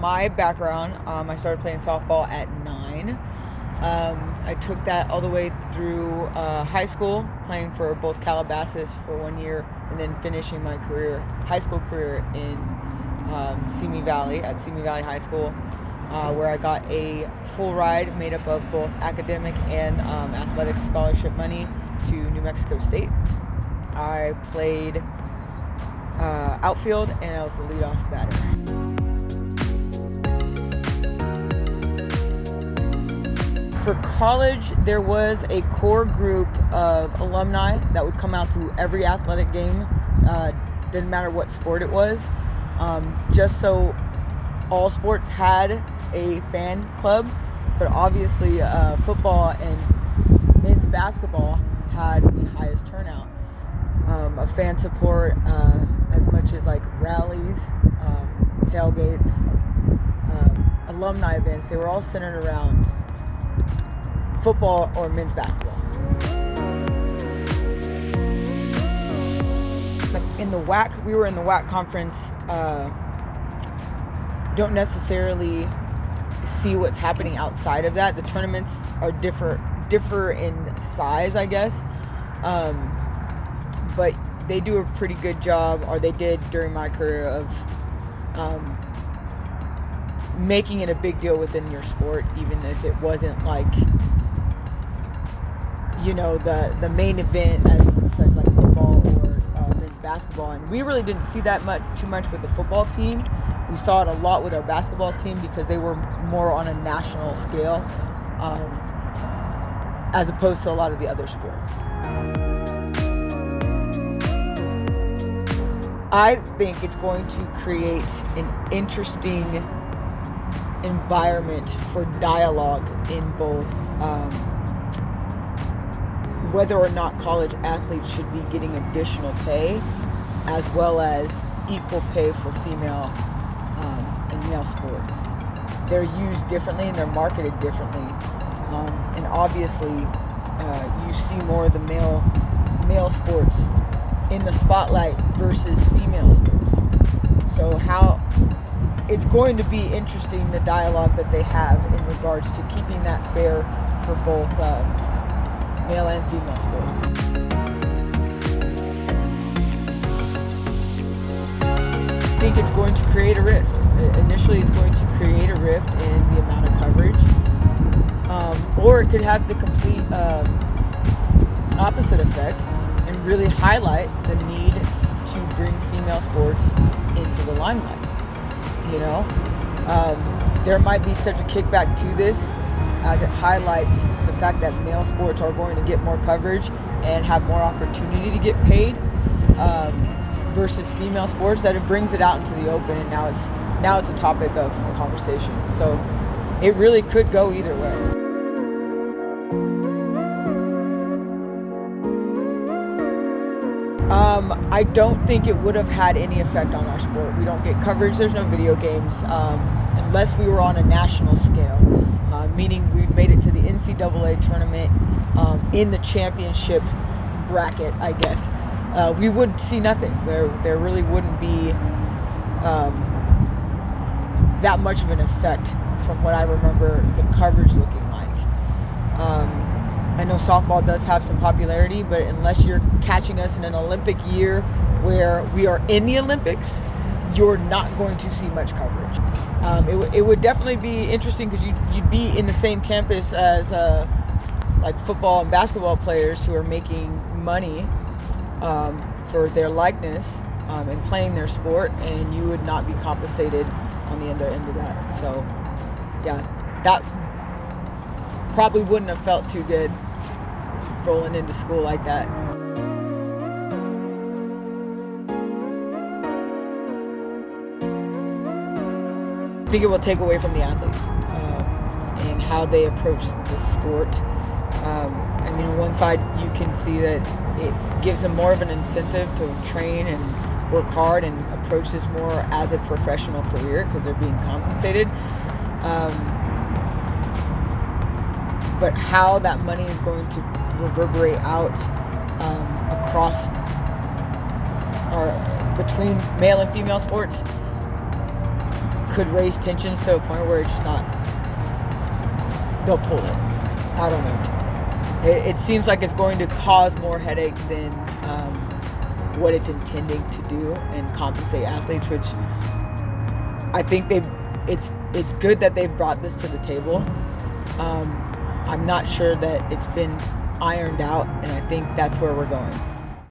my background, I started playing softball at 9. I took that all the way through high school, playing for both Calabasas for 1 year, and then finishing my high school career in Simi Valley, at Simi Valley High School, where I got a full ride made up of both academic and athletic scholarship money to New Mexico State. I played outfield, and I was the leadoff batter. For college, there was a core group of alumni that would come out to every athletic game, didn't matter what sport it was, just so all sports had a fan club, but obviously football and men's basketball had the highest turnout of fan support, as much as like rallies, tailgates, alumni events. They were all centered around football or men's basketball. In the WAC, we were in the WAC conference. Don't necessarily see what's happening outside of that. The tournaments are differ in size, I guess. But they do a pretty good job, or they did during my career, of making it a big deal within your sport, even if it wasn't like, the main event as such, like football or men's basketball. And we really didn't see that too much with the football team. We saw it a lot with our basketball team because they were more on a national scale, as opposed to a lot of the other sports. I think it's going to create an interesting environment for dialogue in both whether or not college athletes should be getting additional pay, as well as equal pay for female and male sports. They're used differently and they're marketed differently, and obviously you see more of the male sports in the spotlight versus female sports. So it's going to be interesting, the dialogue that they have in regards to keeping that fair for both male and female sports. I think it's going to create a rift. Initially, it's going to create a rift in the amount of coverage, or it could have the complete opposite effect and really highlight the need to bring female sports into the limelight. There might be such a kickback to this, as it highlights the fact that male sports are going to get more coverage and have more opportunity to get paid, versus female sports, that it brings it out into the open, and now it's a topic of conversation. So it really could go either way. I don't think it would have had any effect on our sport. We don't get coverage. There's no video games unless we were on a national scale, meaning we made it to the NCAA tournament in the championship bracket, I guess. We would see nothing. There really wouldn't be that much of an effect from what I remember the coverage looking like. I know softball does have some popularity, but unless you're catching us in an Olympic year where we are in the Olympics, you're not going to see much coverage. It would definitely be interesting because you'd be in the same campus as like football and basketball players who are making money for their likeness and playing their sport, and you would not be compensated on the other end of that. So yeah, that probably wouldn't have felt too good rolling into school like that. I think it will take away from the athletes and how they approach the sport. On one side, you can see that it gives them more of an incentive to train and work hard and approach this more as a professional career because they're being compensated. But how that money is going to reverberate out across or between male and female sports, could raise tensions to a point where it's just not, they'll pull it. I don't know. It seems like it's going to cause more headache than what it's intending to do and compensate athletes, which I think it's good that they've brought this to the table. I'm not sure that it's been ironed out, and I think that's where we're going.